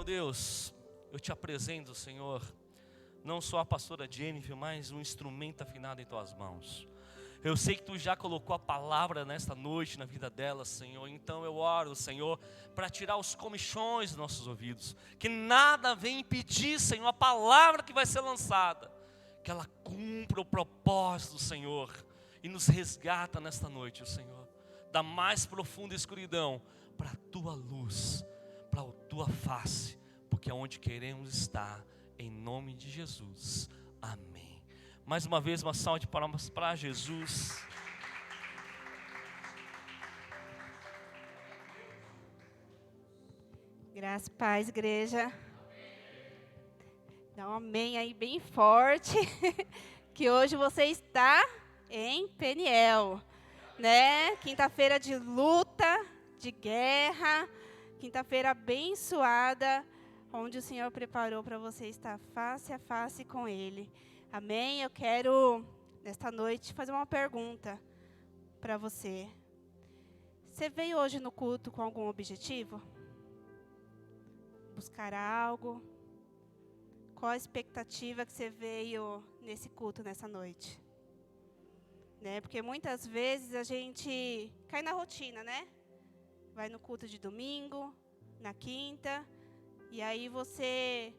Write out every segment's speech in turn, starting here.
Deus, eu te apresento, Senhor, não só a pastora Jennifer, mas um instrumento afinado em tuas mãos. Eu sei que tu já colocou a palavra nesta noite na vida dela, Senhor. Então eu oro, Senhor, para tirar os comichões dos nossos ouvidos. Que nada venha impedir, Senhor, a palavra que vai ser lançada. Que ela cumpra o propósito do Senhor. E nos resgata nesta noite, Senhor, da mais profunda escuridão para a tua luz, para a tua face. Porque é onde queremos estar, em nome de Jesus. Amém. Mais uma vez, uma salva de palmas para Jesus. Graça e paz, igreja. Dá um amém aí bem forte. Que hoje você está em Peniel, né? Quinta-feira de luta, de guerra. Quinta-feira abençoada, onde o Senhor preparou para você estar face a face com Ele. Amém? Eu quero, nesta noite, fazer uma pergunta para você. Você veio hoje no culto com algum objetivo? Buscar algo? Qual a expectativa que você veio nesse culto, nessa noite? Né? Porque muitas vezes a gente cai na rotina, né? Vai no culto de domingo, na quinta, e aí você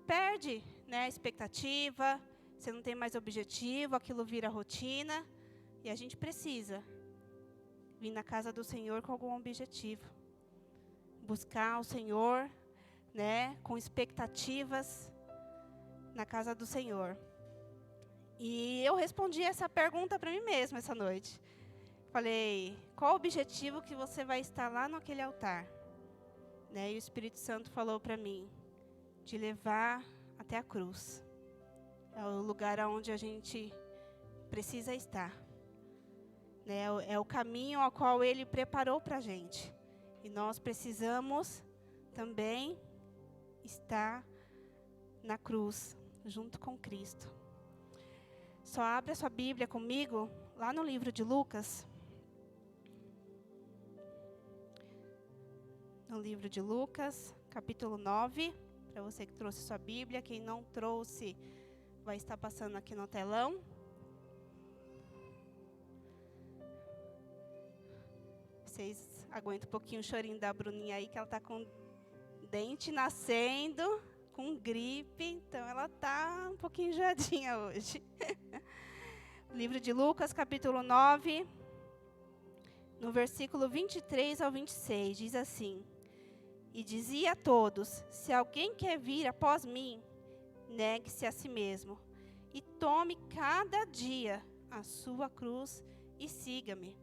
perde, né, a expectativa, você não tem mais objetivo, aquilo vira rotina, e a gente precisa vir na casa do Senhor com algum objetivo. Buscar o Senhor, né, com expectativas na casa do Senhor. E eu respondi essa pergunta para mim mesma essa noite. Falei, qual o objetivo que você vai estar lá naquele altar? Né, e o Espírito Santo falou para mim, de levar até a cruz. É o lugar onde a gente precisa estar. Né? É o caminho ao qual Ele preparou para a gente. E nós precisamos também estar na cruz, junto com Cristo. Só abre a sua Bíblia comigo, lá no livro de Lucas. No livro de Lucas, capítulo 9. Para você que trouxe sua Bíblia, quem não trouxe, vai estar passando aqui no telão. Vocês aguentam um pouquinho o chorinho da Bruninha aí, que ela está com dente nascendo, com gripe, então ela está um pouquinho enjoadinha hoje. Livro de Lucas, capítulo 9, no versículo 23 ao 26, diz assim: E dizia a todos, se alguém quer vir após mim, negue-se a si mesmo, e tome cada dia a sua cruz e siga-me.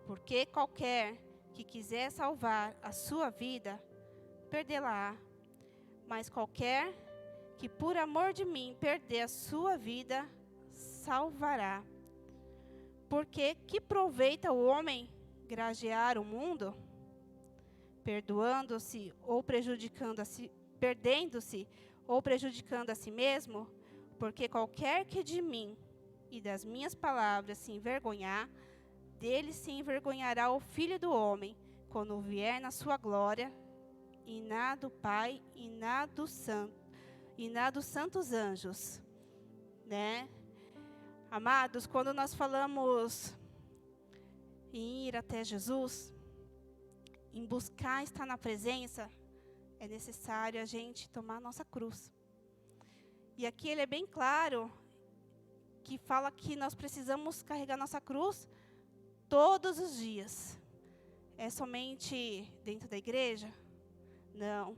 Porque qualquer que quiser salvar a sua vida, perdê-la-á. Mas qualquer que por amor de mim perder a sua vida, salvará. Porque que proveita o homem grajear o mundo, perdoando-se ou prejudicando a si, perdendo-se ou prejudicando a si mesmo? Porque qualquer que de mim e das minhas palavras se envergonhar, dele se envergonhará o Filho do Homem, quando vier na sua glória, e na do Pai, e na dos santos anjos. Né? Amados, quando nós falamos em ir até Jesus, em buscar estar na presença, é necessário a gente tomar a nossa cruz. E aqui ele é bem claro, que fala que nós precisamos carregar nossa cruz todos os dias. É somente dentro da igreja? Não.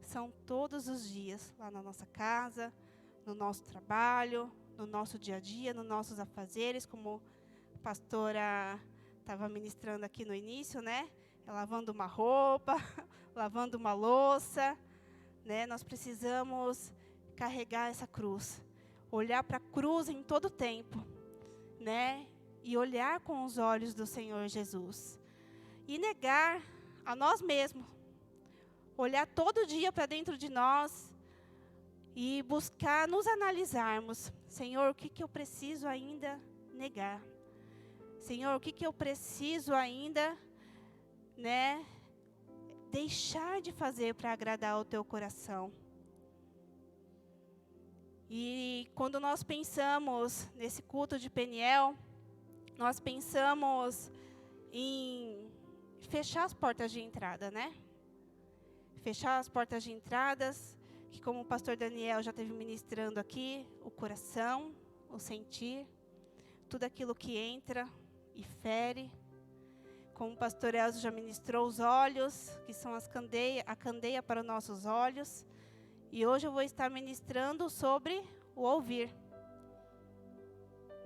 São todos os dias, lá na nossa casa, no nosso trabalho, no nosso dia a dia, nos nossos afazeres, como a pastora estava ministrando aqui no início, né? Lavando uma roupa, lavando uma louça, né? Nós precisamos carregar essa cruz. Olhar para a cruz em todo o tempo, né? E olhar com os olhos do Senhor Jesus. E negar a nós mesmos. Olhar todo dia para dentro de nós e buscar nos analisarmos. Senhor, o que eu preciso ainda negar? Senhor, o que eu preciso ainda, né, deixar de fazer para agradar o teu coração. E quando nós pensamos nesse culto de Peniel, nós pensamos em fechar as portas de entrada, né? Fechar as portas de entradas, que como o pastor Daniel já esteve ministrando aqui, o coração, o sentir, tudo aquilo que entra e fere. Como o pastor Elzo já ministrou, os olhos, que são a candeia para os nossos olhos. E hoje eu vou estar ministrando sobre o ouvir.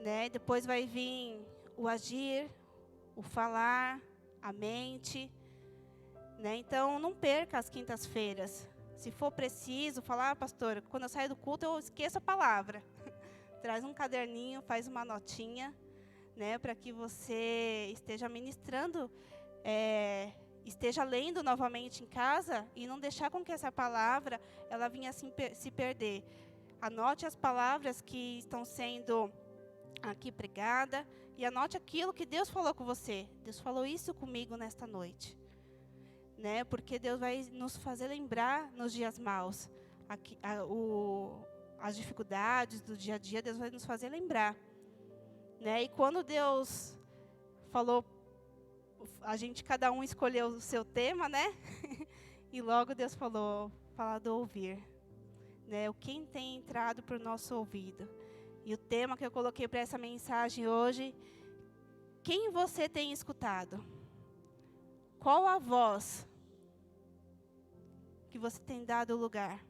Né? Depois vai vir o agir, o falar, a mente. Né? Então, não perca as quintas-feiras. Se for preciso falar, pastor, quando eu saio do culto, eu esqueço a palavra. Traz um caderninho, faz uma notinha, né, para que você esteja ministrando, esteja lendo novamente em casa e não deixar com que essa palavra ela venha assim, se perder. Anote as palavras que estão sendo aqui pregada e anote aquilo que Deus falou com você. Deus falou isso comigo nesta noite. Né? Porque Deus vai nos fazer lembrar nos dias maus. As dificuldades do dia a dia, Deus vai nos fazer lembrar. Né? E quando Deus falou, cada um escolheu o seu tema, né? E logo Deus falou, falar do ouvir. Né? O quem tem entrado para o nosso ouvido. E o tema que eu coloquei para essa mensagem hoje, quem você tem escutado? Qual a voz que você tem dado lugar?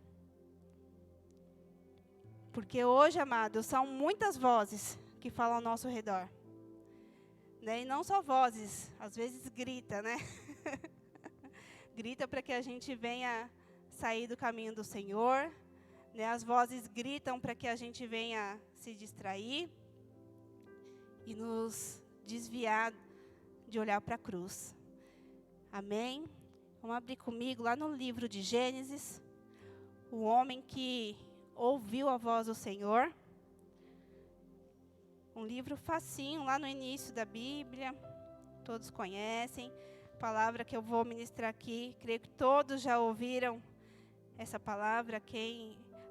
Porque hoje, amados, são muitas vozes que falam ao nosso redor. Né? E não só vozes, às vezes grita, né? Grita para que a gente venha sair do caminho do Senhor. Né? As vozes gritam para que a gente venha se distrair e nos desviar de olhar para a cruz. Amém? Vamos abrir comigo lá no livro de Gênesis. O homem que ouviu a voz do Senhor. Um livro facinho, lá no início da Bíblia. Todos conhecem. Palavra que eu vou ministrar aqui. Creio que todos já ouviram essa palavra.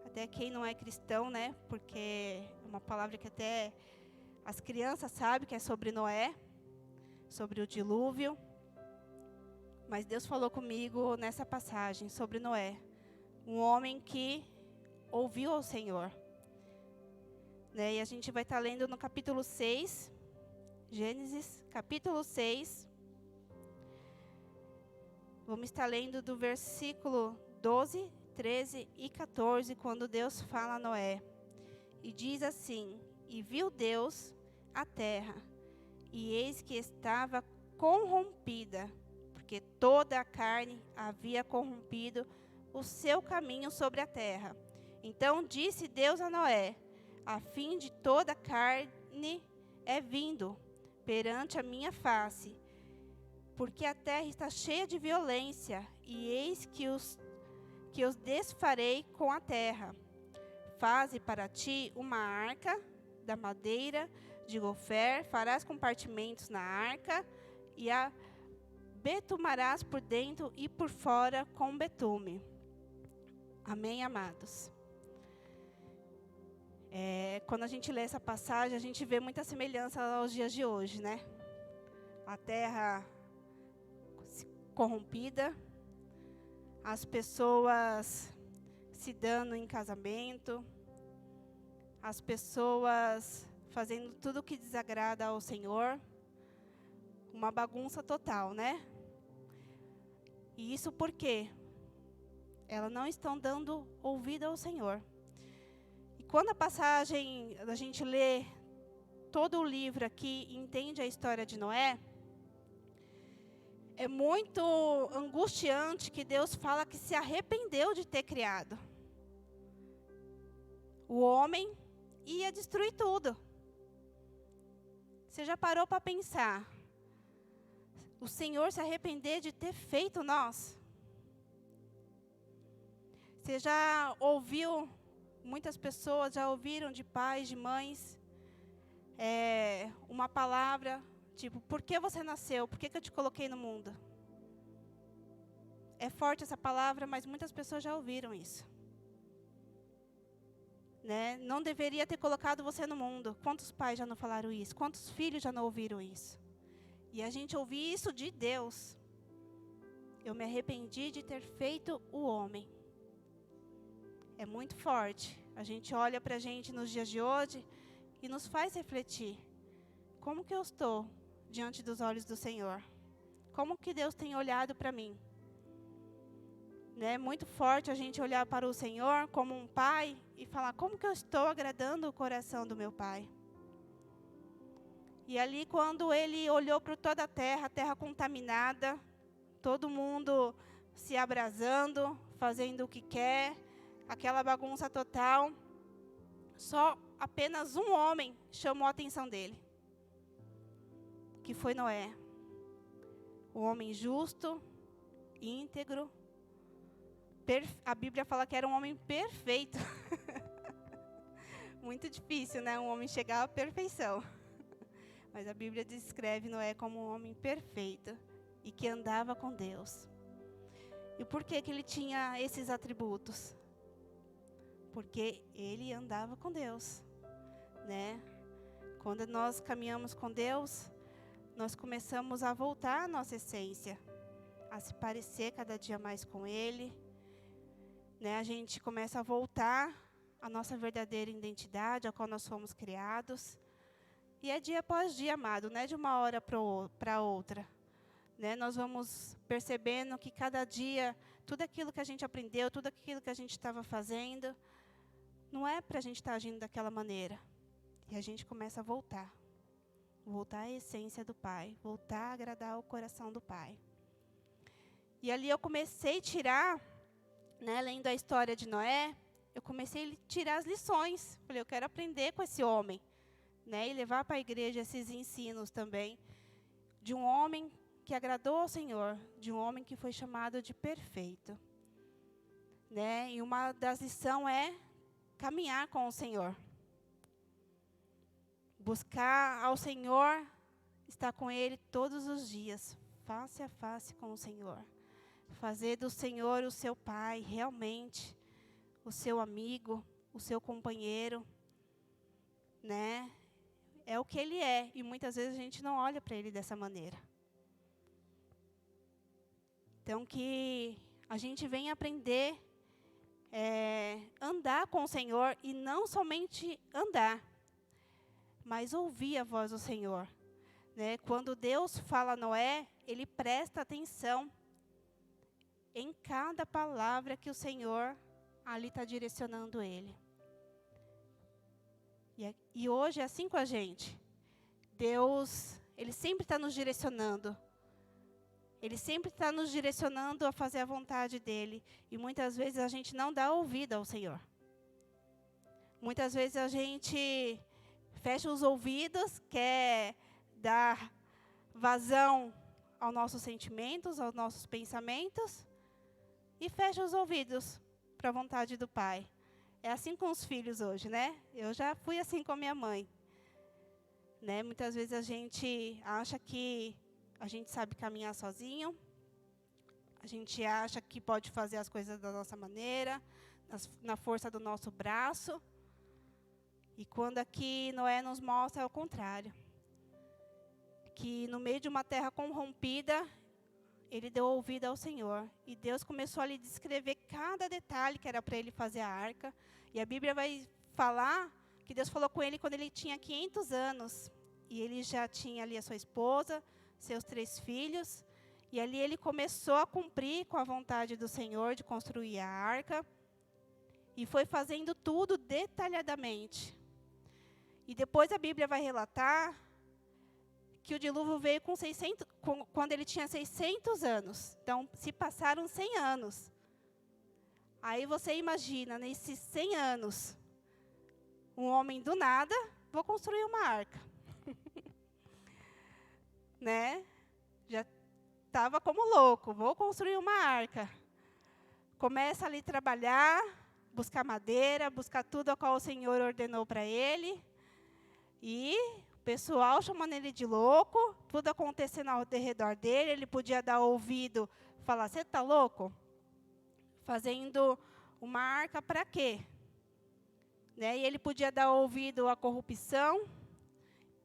Até quem não é cristão, né? Porque é uma palavra que até as crianças sabem que é sobre Noé. Sobre o dilúvio. Mas Deus falou comigo nessa passagem sobre Noé. Um homem que ouviu ao Senhor. Né? E a gente vai estar lendo no capítulo 6. Gênesis, capítulo 6. Vamos estar lendo do versículo 12, 13 e 14, quando Deus fala a Noé. E diz assim: E viu Deus a terra, e eis que estava corrompida, porque toda a carne havia corrompido o seu caminho sobre a terra. Então disse Deus a Noé: A fim de toda a carne é vindo perante a minha face, porque a terra está cheia de violência, e eis que os desfarei com a terra. Faze para ti uma arca da madeira de gofer, farás compartimentos na arca, e a betumarás por dentro e por fora com betume. Amém, amados? Quando a gente lê essa passagem, a gente vê muita semelhança aos dias de hoje, né? A terra corrompida, as pessoas se dando em casamento, as pessoas fazendo tudo o que desagrada ao Senhor, uma bagunça total, né? E isso por quê? Elas não estão dando ouvido ao Senhor. E quando a gente lê todo o livro aqui e entende a história de Noé, é muito angustiante que Deus fala que se arrependeu de ter criado. O homem ia destruir tudo. Você já parou para pensar? O Senhor se arrepender de ter feito nós? Você já ouviu, muitas pessoas já ouviram de pais, de mães, uma palavra, tipo, por que você nasceu? Por que eu te coloquei no mundo? É forte essa palavra, mas muitas pessoas já ouviram isso. Né? Não deveria ter colocado você no mundo. Quantos pais já não falaram isso? Quantos filhos já não ouviram isso? E a gente ouvir isso de Deus. Eu me arrependi de ter feito o homem. É muito forte. A gente olha para a gente nos dias de hoje e nos faz refletir. Como que eu estou diante dos olhos do Senhor? Como que Deus tem olhado para mim? É muito forte a gente olhar para o Senhor como um pai e falar, como que eu estou agradando o coração do meu pai? E ali quando ele olhou para toda a terra contaminada, todo mundo se abrasando, fazendo o que quer, aquela bagunça total, só apenas um homem chamou a atenção dele, que foi Noé. O homem justo, íntegro, a Bíblia fala que era um homem perfeito. Muito difícil, né? Um homem chegar à perfeição. Mas a Bíblia descreve Noé como um homem perfeito e que andava com Deus. E por que ele tinha esses atributos? Porque ele andava com Deus, né? Quando nós caminhamos com Deus, nós começamos a voltar à nossa essência, a se parecer cada dia mais com Ele. Né? A gente começa a voltar à nossa verdadeira identidade, a qual nós fomos criados. E é dia após dia, amado, não é de uma hora para outra. Né? Nós vamos percebendo que cada dia, tudo aquilo que a gente aprendeu, tudo aquilo que a gente estava fazendo, não é para a gente estar agindo daquela maneira. E a gente começa a voltar à essência do Pai, voltar a agradar o coração do Pai. E ali eu comecei a tirar, né, lendo a história de Noé, eu comecei a tirar as lições. Falei, eu quero aprender com esse homem, né, e levar para a igreja esses ensinos também, de um homem que agradou ao Senhor, de um homem que foi chamado de perfeito. Né, e uma das lições é caminhar com o Senhor. Buscar ao Senhor, estar com Ele todos os dias, face a face com o Senhor. Fazer do Senhor o seu Pai, realmente, o seu amigo, o seu companheiro, né? É o que Ele é, e muitas vezes a gente não olha para Ele dessa maneira. Então, que a gente venha aprender andar com o Senhor, e não somente andar, mas ouvir a voz do Senhor. Né? Quando Deus fala a Noé, Ele presta atenção em cada palavra que o Senhor ali está direcionando ele. E hoje é assim com a gente. Deus, Ele sempre está nos direcionando. Ele sempre está nos direcionando a fazer a vontade dEle. E muitas vezes a gente não dá ouvido ao Senhor. Muitas vezes a gente fecha os ouvidos, quer dar vazão aos nossos sentimentos, aos nossos pensamentos, e fecha os ouvidos para a vontade do Pai. É assim com os filhos hoje, né? Eu já fui assim com a minha mãe. Né? Muitas vezes a gente acha que a gente sabe caminhar sozinho, a gente acha que pode fazer as coisas da nossa maneira, na força do nosso braço. E quando aqui Noé nos mostra é o contrário. Que no meio de uma terra corrompida, ele deu ouvido ao Senhor. E Deus começou a lhe descrever cada detalhe que era para ele fazer a arca. E a Bíblia vai falar que Deus falou com ele quando ele tinha 500 anos. E ele já tinha ali a sua esposa, seus 3 filhos. E ali ele começou a cumprir com a vontade do Senhor de construir a arca. E foi fazendo tudo detalhadamente. E depois a Bíblia vai relatar que o dilúvio veio quando ele tinha 600 anos. Então, se passaram 100 anos. Aí você imagina, nesses 100 anos, um homem do nada, vou construir uma arca. Né? Já estava como louco, vou construir uma arca. Começa ali a trabalhar, buscar madeira, buscar tudo a qual o Senhor ordenou para ele. E pessoal chamando ele de louco, tudo acontecendo ao redor dele, ele podia dar ouvido, falar, você está louco? Fazendo uma arca para quê? Né? E ele podia dar ouvido à corrupção,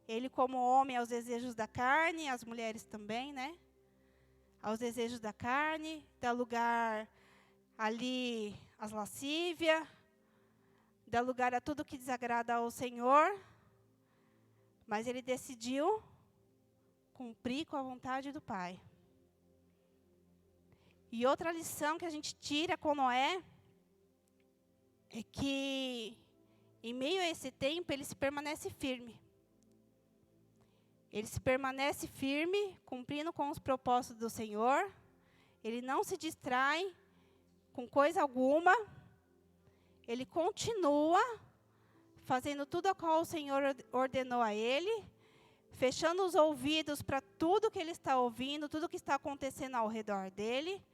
ele como homem aos desejos da carne, as mulheres também, né? Aos desejos da carne, dar lugar ali às lascívias, dar lugar a tudo que desagrada ao Senhor, mas ele decidiu cumprir com a vontade do Pai. E outra lição que a gente tira com Noé é que, em meio a esse tempo, ele se permanece firme. Ele se permanece firme, cumprindo com os propósitos do Senhor. Ele não se distrai com coisa alguma. Ele continua fazendo tudo a qual o Senhor ordenou a ele, fechando os ouvidos para tudo que ele está ouvindo, tudo que está acontecendo ao redor dele,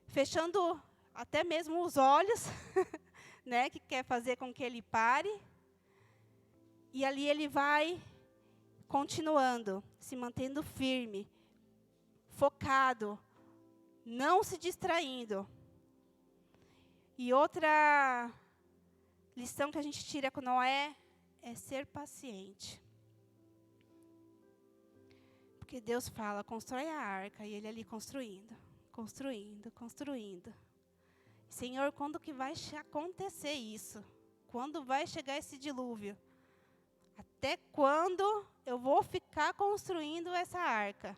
fechando até mesmo os olhos, né, que quer fazer com que ele pare. E ali ele vai continuando, se mantendo firme, focado, não se distraindo. E outra lição que a gente tira com Noé é ser paciente. Porque Deus fala, constrói a arca, e ele ali construindo. Senhor, quando que vai acontecer isso? Quando vai chegar esse dilúvio? Até quando eu vou ficar construindo essa arca?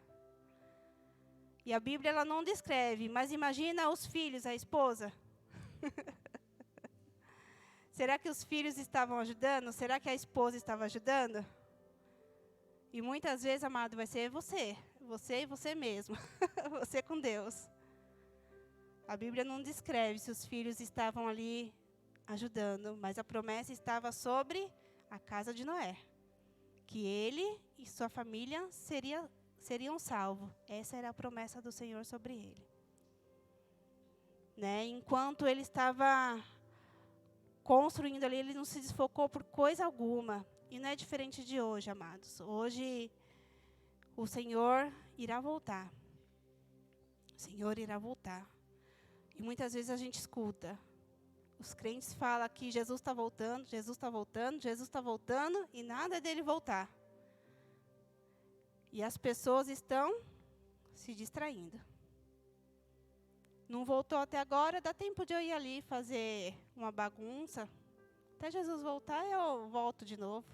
E a Bíblia ela não descreve, mas imagina os filhos, a esposa. Será que os filhos estavam ajudando? Será que a esposa estava ajudando? E muitas vezes, amado, vai ser você e você mesmo, você com Deus. A Bíblia não descreve se os filhos estavam ali ajudando, mas a promessa estava sobre a casa de Noé, que ele e sua família seriam salvos. Essa era a promessa do Senhor sobre ele. Né? Enquanto ele estava construindo ali, ele não se desfocou por coisa alguma. E não é diferente de hoje, amados. Hoje, o Senhor irá voltar. O Senhor irá voltar. E muitas vezes a gente escuta. Os crentes falam que Jesus está voltando, Jesus está voltando, Jesus está voltando, e nada dele voltar. E as pessoas estão se distraindo. Não voltou até agora, dá tempo de eu ir ali fazer uma bagunça. Até Jesus voltar, eu volto de novo.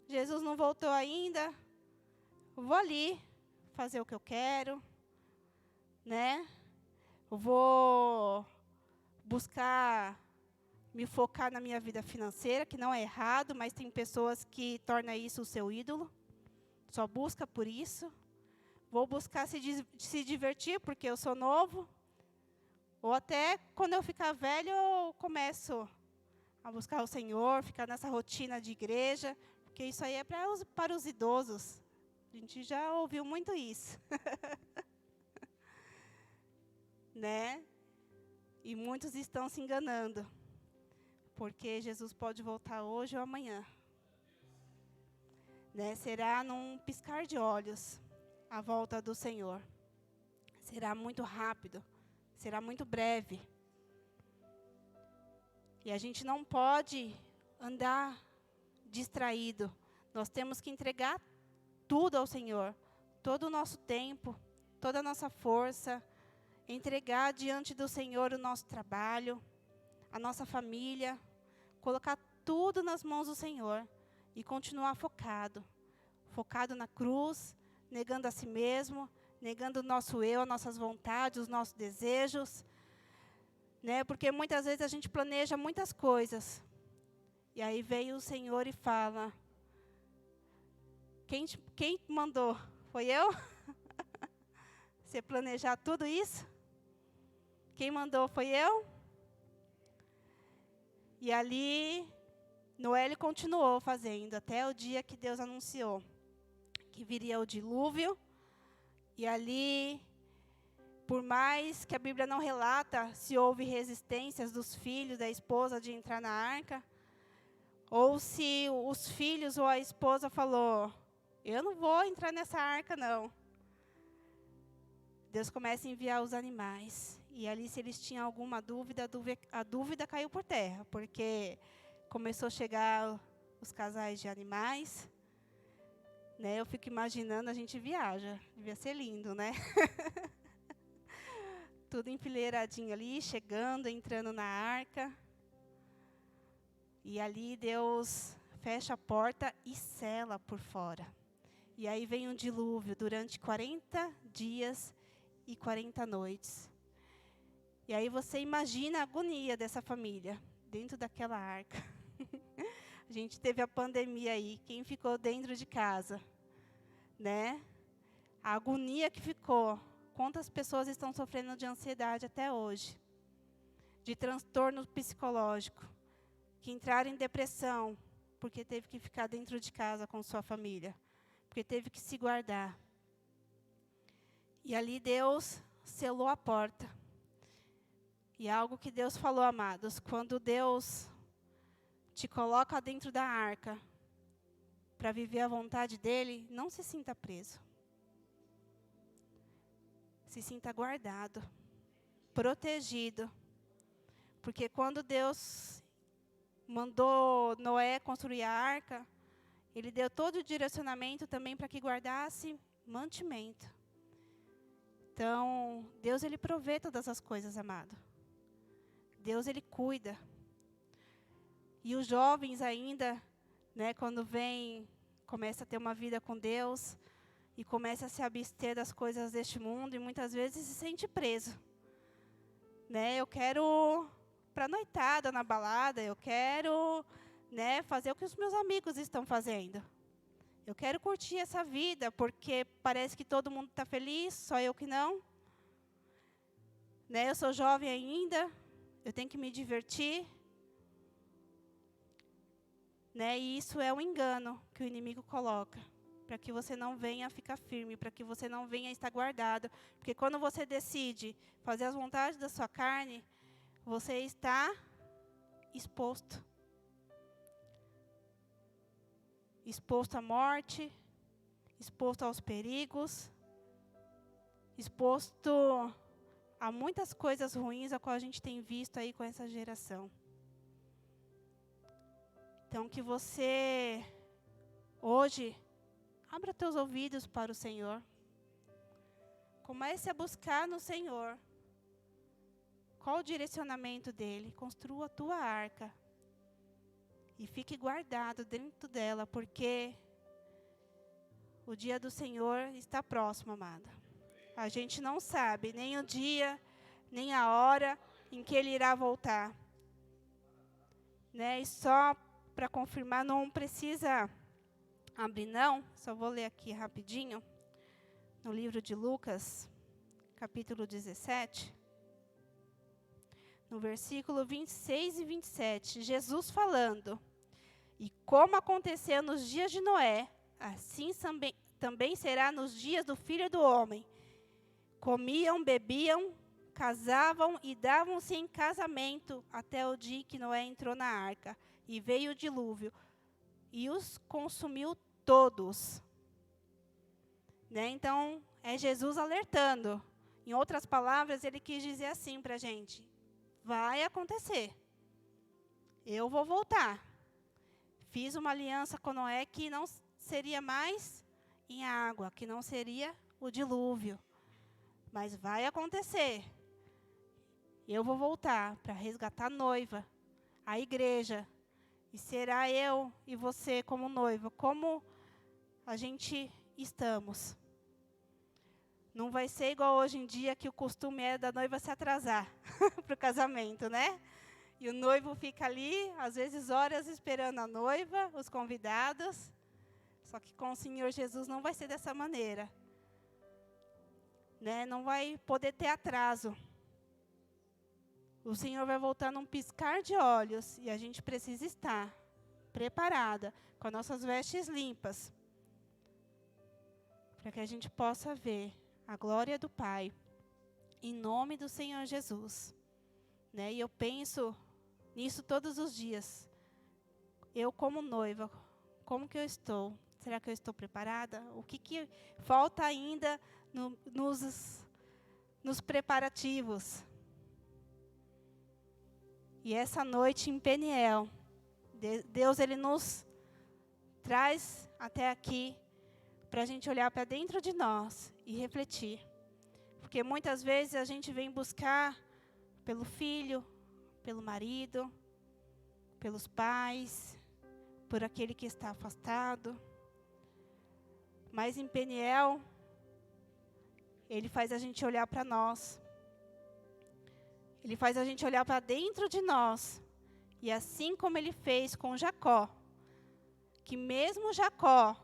Jesus não voltou ainda, eu vou ali fazer o que eu quero, né? Eu vou buscar me focar na minha vida financeira, que não é errado, mas tem pessoas que tornam isso o seu ídolo. Só busca por isso. Vou buscar se divertir, porque eu sou novo. Ou até, quando eu ficar velho, eu começo a buscar o Senhor, ficar nessa rotina de igreja, porque isso aí é para os idosos. A gente já ouviu muito isso. Né? E muitos estão se enganando, porque Jesus pode voltar hoje ou amanhã. Né? Será num piscar de olhos a volta do Senhor. Será muito rápido, será muito breve. E a gente não pode andar distraído. Nós temos que entregar tudo ao Senhor, todo o nosso tempo, toda a nossa força, entregar diante do Senhor o nosso trabalho, a nossa família, colocar tudo nas mãos do Senhor e continuar focado na cruz, negando a si mesmo, negando o nosso eu, as nossas vontades, os nossos desejos, né? Porque muitas vezes a gente planeja muitas coisas, e aí veio o Senhor e fala, quem mandou? Foi eu? Você planejar tudo isso? Quem mandou foi eu? E ali, Noé continuou fazendo, até o dia que Deus anunciou que viria o dilúvio. E ali, por mais que a Bíblia não relata se houve resistências dos filhos, da esposa, de entrar na arca, Ou se os filhos ou a esposa falou, eu não vou entrar nessa arca, não. Deus começa a enviar os animais. E ali, se eles tinham alguma dúvida, a dúvida caiu por terra. Porque começou a chegar os casais de animais. Né? Eu fico imaginando, a gente viaja. Devia ser lindo, né? Tudo enfileiradinho ali, chegando, entrando na arca. E ali Deus fecha a porta e sela por fora. E aí vem um dilúvio durante 40 dias e 40 noites. E aí você imagina a agonia dessa família, dentro daquela arca. A gente teve a pandemia aí, quem ficou dentro de casa, né? A agonia que ficou. Quantas pessoas estão sofrendo de ansiedade até hoje? De transtorno psicológico. Que entraram em depressão, porque teve que ficar dentro de casa com sua família. Porque teve que se guardar. E ali Deus selou a porta. E é algo que Deus falou, amados, quando Deus te coloca dentro da arca para viver a vontade dEle, não se sinta preso. Se sinta guardado, protegido. Porque quando Deus mandou Noé construir a arca, Ele deu todo o direcionamento também para que guardasse mantimento. Então, Deus, Ele provê todas as coisas, amado. Deus, Ele cuida. E os jovens ainda, né, quando começa a ter uma vida com Deus, e começa a se abster das coisas deste mundo, e muitas vezes se sente preso. Né, eu quero para noitada na balada, eu quero, né, fazer o que os meus amigos estão fazendo. Eu quero curtir essa vida, porque parece que todo mundo está feliz, só eu que não. Né, eu sou jovem ainda, eu tenho que me divertir. Né, e isso é um engano que o inimigo coloca, para que você não venha ficar firme, para que você não venha estar guardado. Porque quando você decide fazer as vontades da sua carne, você está exposto. Exposto à morte, exposto aos perigos, exposto a muitas coisas ruins a qual a gente tem visto aí com essa geração. Então, que você, hoje, abra teus ouvidos para o Senhor. Comece a buscar no Senhor. Qual o direcionamento dEle? Construa a tua arca. E fique guardado dentro dela, porque o dia do Senhor está próximo, amada. A gente não sabe nem o dia, nem a hora em que Ele irá voltar. Né? E só para confirmar, não precisa abrir não, só vou ler aqui rapidinho, no livro de Lucas, capítulo 17, no versículo 26 e 27, Jesus falando, e como aconteceu nos dias de Noé, assim também será nos dias do Filho do Homem. Comiam, bebiam, casavam e davam-se em casamento até o dia que Noé entrou na arca. E veio o dilúvio e os consumiu todos. Né? Então, é Jesus alertando. Em outras palavras, Ele quis dizer assim para a gente. Vai acontecer. Eu vou voltar. Fiz uma aliança com Noé que não seria mais em água, que não seria o dilúvio. Mas vai acontecer. Eu vou voltar para resgatar a noiva, a igreja. E será eu e você como noiva, como a gente estamos. Não vai ser igual hoje em dia que o costume é da noiva se atrasar para o casamento, né? E o noivo fica ali, às vezes horas esperando a noiva, os convidados. Só que com o Senhor Jesus não vai ser dessa maneira. Né? Não vai poder ter atraso. O Senhor vai voltar num piscar de olhos e a gente precisa estar preparada, com as nossas vestes limpas, para que a gente possa ver a glória do Pai, em nome do Senhor Jesus. Né? E eu penso nisso todos os dias. eu como noiva, como que eu estou? Será que eu estou preparada? O que falta ainda nos preparativos? E essa noite em Peniel, Deus ele nos traz até aqui para a gente olhar para dentro de nós e refletir. Porque muitas vezes a gente vem buscar pelo filho, pelo marido, pelos pais, por aquele que está afastado. Mas em Peniel, ele faz a gente olhar para nós. Ele faz a gente olhar para dentro de nós. E assim como ele fez com Jacó, que mesmo Jacó,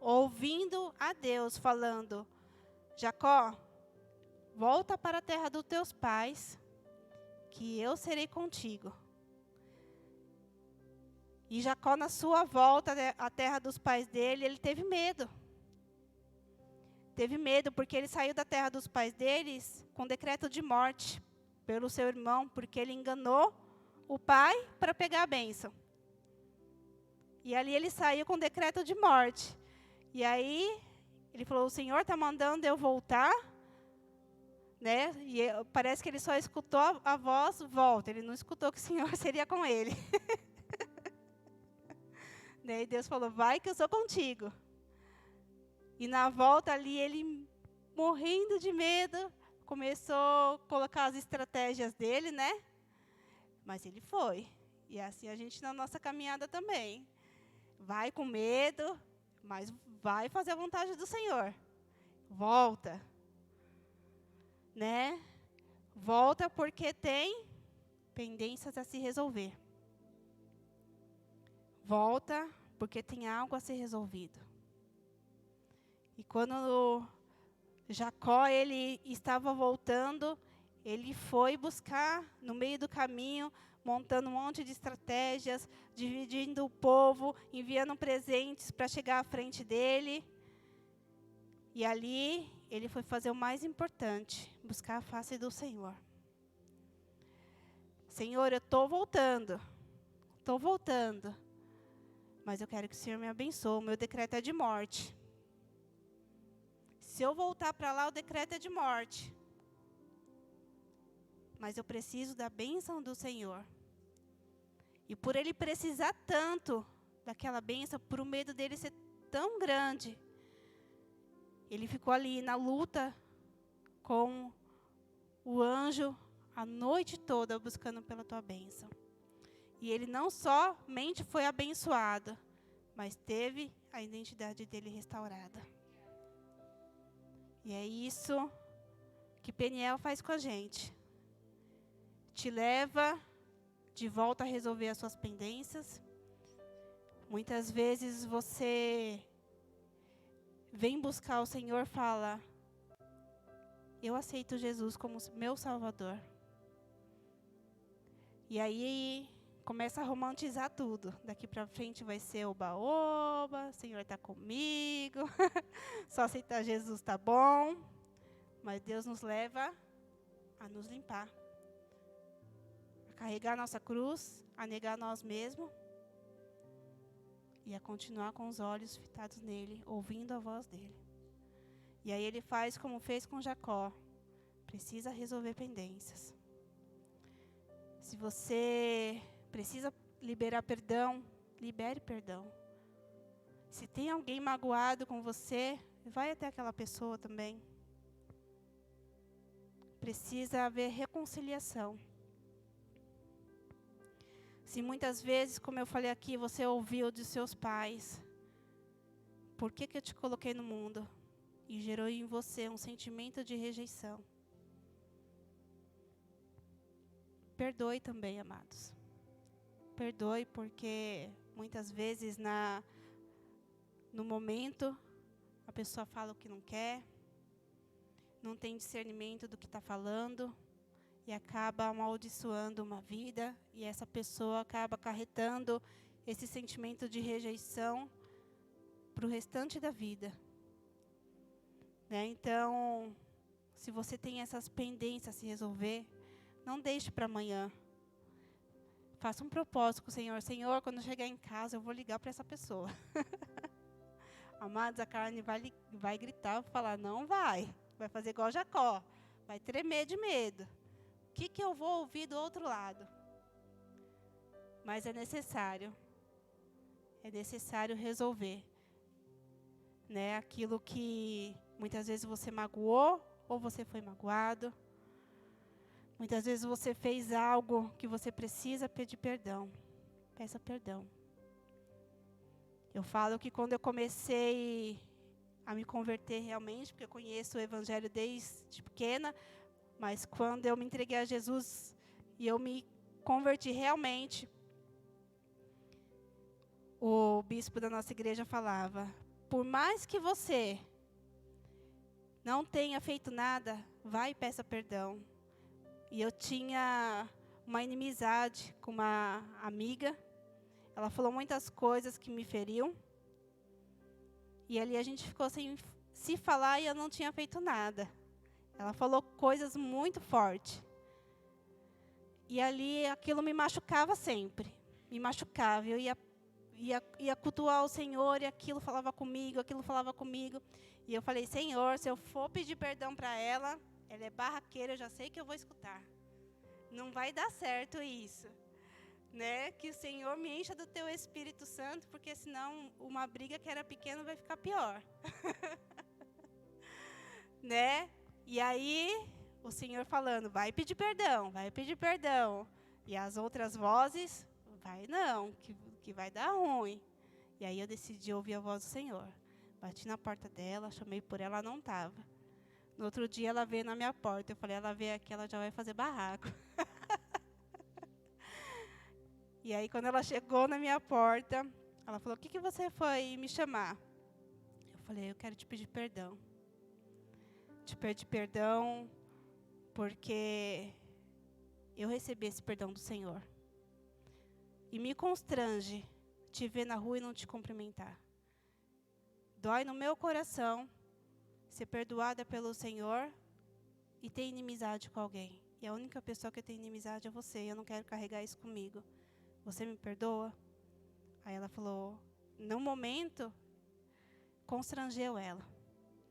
ouvindo a Deus falando, Jacó, volta para a terra dos teus pais, que eu serei contigo. E Jacó, na sua volta à terra dos pais dele, ele teve medo. Teve medo porque ele saiu da terra dos pais deles com decreto de morte pelo seu irmão, porque ele enganou o pai para pegar a bênção. E ali ele saiu com decreto de morte. E aí ele falou, o Senhor está mandando eu voltar, né? E parece que ele só escutou a voz, volta. Ele não escutou que o Senhor seria com ele. E Deus falou, vai que eu sou contigo. E na volta ali, ele morrendo de medo, começou a colocar as estratégias dele, né? Mas ele foi. E assim a gente na nossa caminhada também. Vai com medo, mas vai fazer a vontade do Senhor. Volta. Né? Volta porque tem pendências a se resolver. Volta porque tem algo a ser resolvido. E quando Jacó ele estava voltando, ele foi buscar no meio do caminho, montando um monte de estratégias, dividindo o povo, enviando presentes para chegar à frente dele. E ali ele foi fazer o mais importante, buscar a face do Senhor. Senhor, eu estou voltando, mas eu quero que o Senhor me abençoe, o meu decreto é de morte. Se eu voltar para lá, o decreto é de morte. Mas eu preciso da bênção do Senhor. E por ele precisar tanto daquela bênção, por o medo dele ser tão grande, ele ficou ali na luta com o anjo a noite toda buscando pela tua bênção. E ele não somente foi abençoado, mas teve a identidade dele restaurada. E é isso que Peniel faz com a gente. Te leva de volta a resolver as suas pendências. Muitas vezes você vem buscar o Senhor e fala, eu aceito Jesus como meu Salvador. E aí começa a romantizar tudo. Daqui para frente vai ser oba-oba, o Senhor está comigo, só aceitar Jesus está bom. Mas Deus nos leva a nos limpar, a carregar nossa cruz, a negar nós mesmos e a continuar com os olhos fitados nele, ouvindo a voz dele. E aí ele faz como fez com Jacó, precisa resolver pendências. Se você precisa liberar perdão, libere perdão. Se tem alguém magoado com você, vai até aquela pessoa também. Precisa haver reconciliação. Se muitas vezes, como eu falei aqui, você ouviu de seus pais, por que eu te coloquei no mundo? E gerou em você um sentimento de rejeição. Perdoe também, amados. Perdoe, porque muitas vezes no momento a pessoa fala o que não quer, não tem discernimento do que está falando e acaba amaldiçoando uma vida, e essa pessoa acaba acarretando esse sentimento de rejeição para o restante da vida. Né? Então, se você tem essas pendências a se resolver, não deixe para amanhã. faça um propósito com o Senhor. Senhor, quando eu chegar em casa, eu vou ligar para essa pessoa. Amados, a carne vai gritar, vai falar, não vai. Vai fazer igual Jacó. Vai tremer de medo. O que eu vou ouvir do outro lado? Mas é necessário. É necessário resolver. Né? Aquilo que muitas vezes você magoou ou você foi magoado. Muitas vezes você fez algo que você precisa pedir perdão. Peça perdão. Eu falo que quando eu comecei a me converter realmente, porque eu conheço o Evangelho desde pequena, mas quando eu me entreguei a Jesus e eu me converti realmente, o bispo da nossa igreja falava, por mais que você não tenha feito nada, vai e peça perdão. E eu tinha uma inimizade com uma amiga. Ela falou muitas coisas que me feriam. E ali a gente ficou sem se falar e eu não tinha feito nada. Ela falou coisas muito fortes. E ali aquilo me machucava sempre. Me machucava. Eu ia cultuar o Senhor e aquilo falava comigo. E eu falei, Senhor, se eu for pedir perdão para ela é barraqueira, eu já sei que eu vou escutar. Não vai dar certo isso. Né? Que o Senhor me encha do teu Espírito Santo, porque senão uma briga que era pequena vai ficar pior. Né? E aí, o Senhor falando, vai pedir perdão. E as outras vozes, vai não, que vai dar ruim. E aí eu decidi ouvir a voz do Senhor. Bati na porta dela, chamei por ela, ela não estava. No outro dia ela veio na minha porta. Eu falei, ela veio aqui, ela já vai fazer barraco. E aí quando ela chegou na minha porta, ela falou, o que você foi me chamar? Eu falei, eu quero te pedir perdão. Te pedir perdão porque eu recebi esse perdão do Senhor. E me constrange te ver na rua e não te cumprimentar. Dói no meu coração ser perdoada pelo Senhor e ter inimizade com alguém. E a única pessoa que tem inimizade é você. E eu não quero carregar isso comigo. Você me perdoa? Aí ela falou, no momento, constrangeu ela.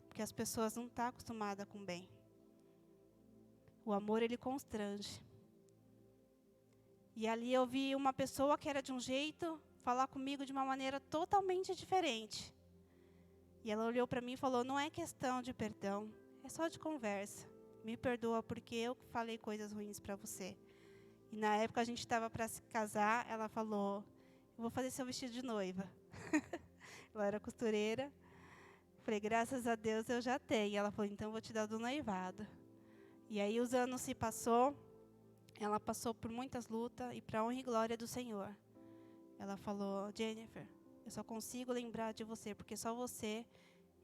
Porque as pessoas não estão acostumadas com bem. O amor, ele constrange. E ali eu vi uma pessoa que era de um jeito, falar comigo de uma maneira totalmente diferente. E ela olhou para mim e falou, não é questão de perdão, é só de conversa. Me perdoa porque eu falei coisas ruins para você. E na época a gente estava para se casar, ela falou, eu vou fazer seu vestido de noiva. Ela era costureira. Falei, graças a Deus eu já tenho. E ela falou, então eu vou te dar do noivado. E aí os anos se passou, ela passou por muitas lutas e para a honra e glória do Senhor. Ela falou, Jennifer, eu só consigo lembrar de você, porque só você,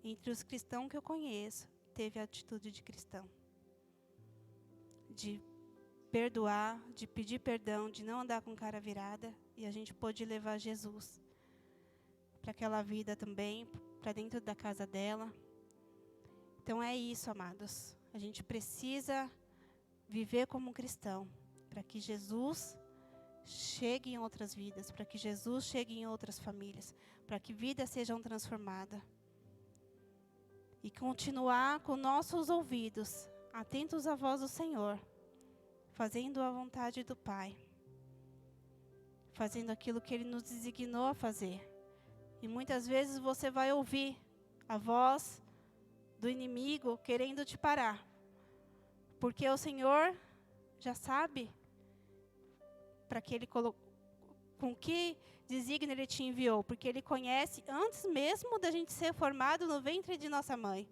entre os cristãos que eu conheço, teve a atitude de cristão. De perdoar, de pedir perdão, de não andar com cara virada. E a gente pôde levar Jesus para aquela vida também, para dentro da casa dela. Então é isso, amados. A gente precisa viver como cristão, para que Jesus chegue em outras vidas, para que Jesus chegue em outras famílias, para que vidas sejam transformadas. E continuar com nossos ouvidos atentos à voz do Senhor, fazendo a vontade do Pai, fazendo aquilo que Ele nos designou a fazer. E muitas vezes você vai ouvir a voz do inimigo querendo te parar, porque o Senhor já sabe para que Ele com que desígnio Ele te enviou, porque Ele conhece antes mesmo da gente ser formado no ventre de nossa mãe.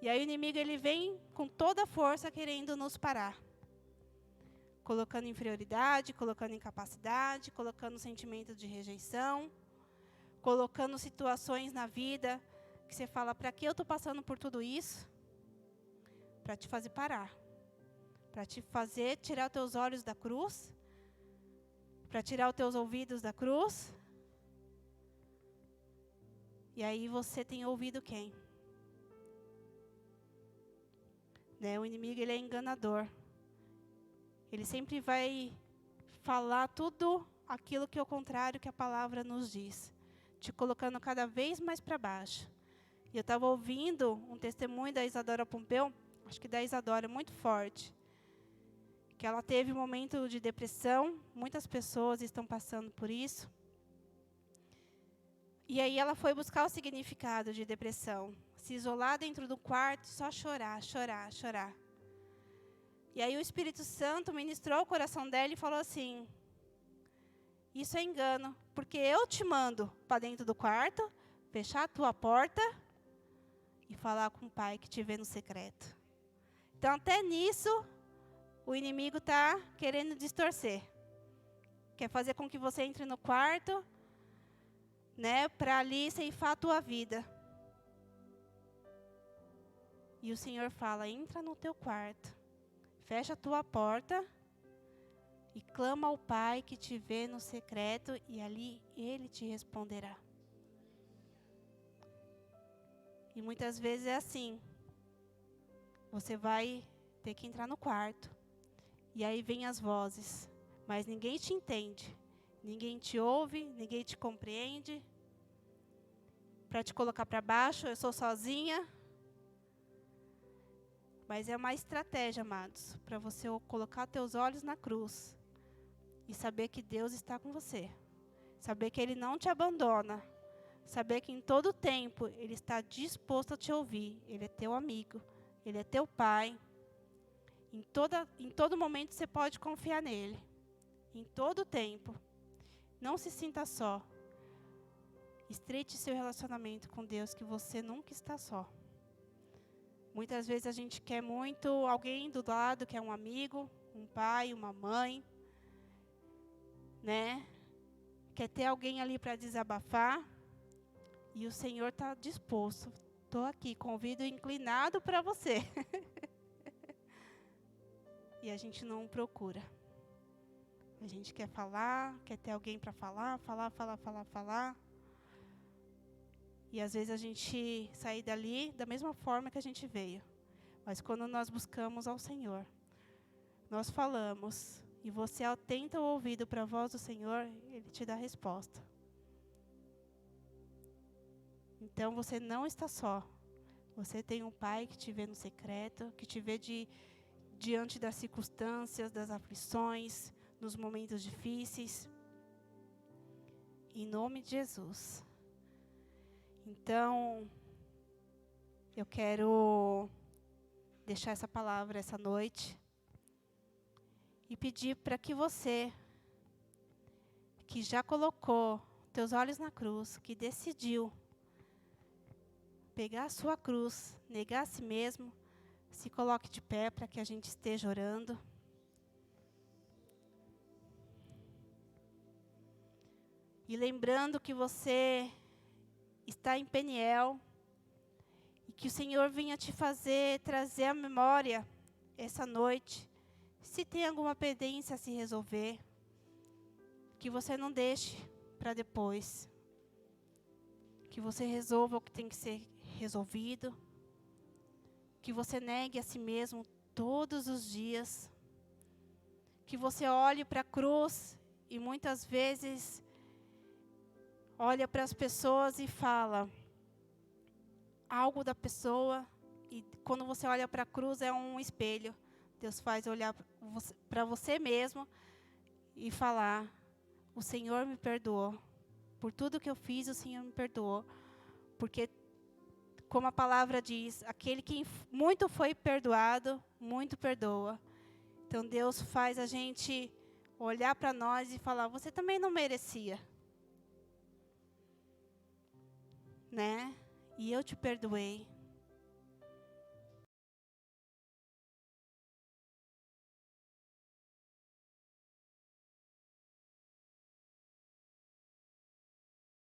E aí o inimigo ele vem com toda a força querendo nos parar, colocando inferioridade, colocando incapacidade, colocando sentimento de rejeição, colocando situações na vida que você fala, para que eu estou passando por tudo isso? Para te fazer parar, para te fazer tirar os teus olhos da cruz, para tirar os teus ouvidos da cruz. E aí você tem ouvido quem? Né? O inimigo ele é enganador. Ele sempre vai falar tudo aquilo que é o contrário que a palavra nos diz, te colocando cada vez mais para baixo. E eu estava ouvindo um testemunho da Isadora Pompeu, acho que da Isadora, muito forte, que ela teve um momento de depressão, muitas pessoas estão passando por isso. E aí ela foi buscar o significado de depressão, se isolar dentro do quarto, só chorar, chorar, chorar. E aí o Espírito Santo ministrou o coração dela e falou assim: isso é engano, porque eu te mando para dentro do quarto, fechar a tua porta e falar com o Pai que te vê no secreto. Então, até nisso, o inimigo está querendo distorcer. Quer fazer com que você entre no quarto, né, para ali ceifar a tua vida. E o Senhor fala: entra no teu quarto, fecha a tua porta e clama ao Pai que te vê no secreto, e ali Ele te responderá. E muitas vezes é assim. Você vai ter que entrar no quarto. E aí vem as vozes. Mas ninguém te entende. Ninguém te ouve, ninguém te compreende. Para te colocar para baixo, eu sou sozinha. Mas é uma estratégia, amados, para você colocar teus olhos na cruz. E saber que Deus está com você. Saber que Ele não te abandona. Saber que em todo tempo Ele está disposto a te ouvir. Ele é teu amigo. Ele é teu Pai. Em todo momento você pode confiar nele. Em todo tempo. Não se sinta só. Estreite seu relacionamento com Deus, que você nunca está só. Muitas vezes a gente quer muito alguém do lado, que é um amigo, um pai, uma mãe, né? Quer ter alguém ali para desabafar. E o Senhor está disposto. Estou aqui, com o ouvido inclinado para você. E a gente não procura. A gente quer falar, quer ter alguém para falar. E às vezes a gente sai dali da mesma forma que a gente veio. Mas quando nós buscamos ao Senhor, nós falamos, e você atenta o ouvido para a voz do Senhor, Ele te dá a resposta. Então você não está só. Você tem um Pai que te vê no secreto, que te vê diante das circunstâncias, das aflições, nos momentos difíceis. Em nome de Jesus. Então, eu quero deixar essa palavra essa noite e pedir para que você, que já colocou teus olhos na cruz, que decidiu pegar a sua cruz, negar a si mesmo, se coloque de pé para que a gente esteja orando. E lembrando que você está em Peniel e que o Senhor vinha te trazer à memória essa noite, se tem alguma pendência a se resolver, que você não deixe para depois, que você resolva o que tem que ser resolvido, que você negue a si mesmo todos os dias, que você olhe para a cruz e muitas vezes olha para as pessoas e fala algo da pessoa, e quando você olha para a cruz é um espelho. Deus faz olhar para você mesmo e falar: o Senhor me perdoou. Por tudo que eu fiz, o Senhor me perdoou. Porque, como a palavra diz, aquele que muito foi perdoado, muito perdoa. Então Deus faz a gente olhar para nós e falar: você também não merecia. Né? E eu te perdoei.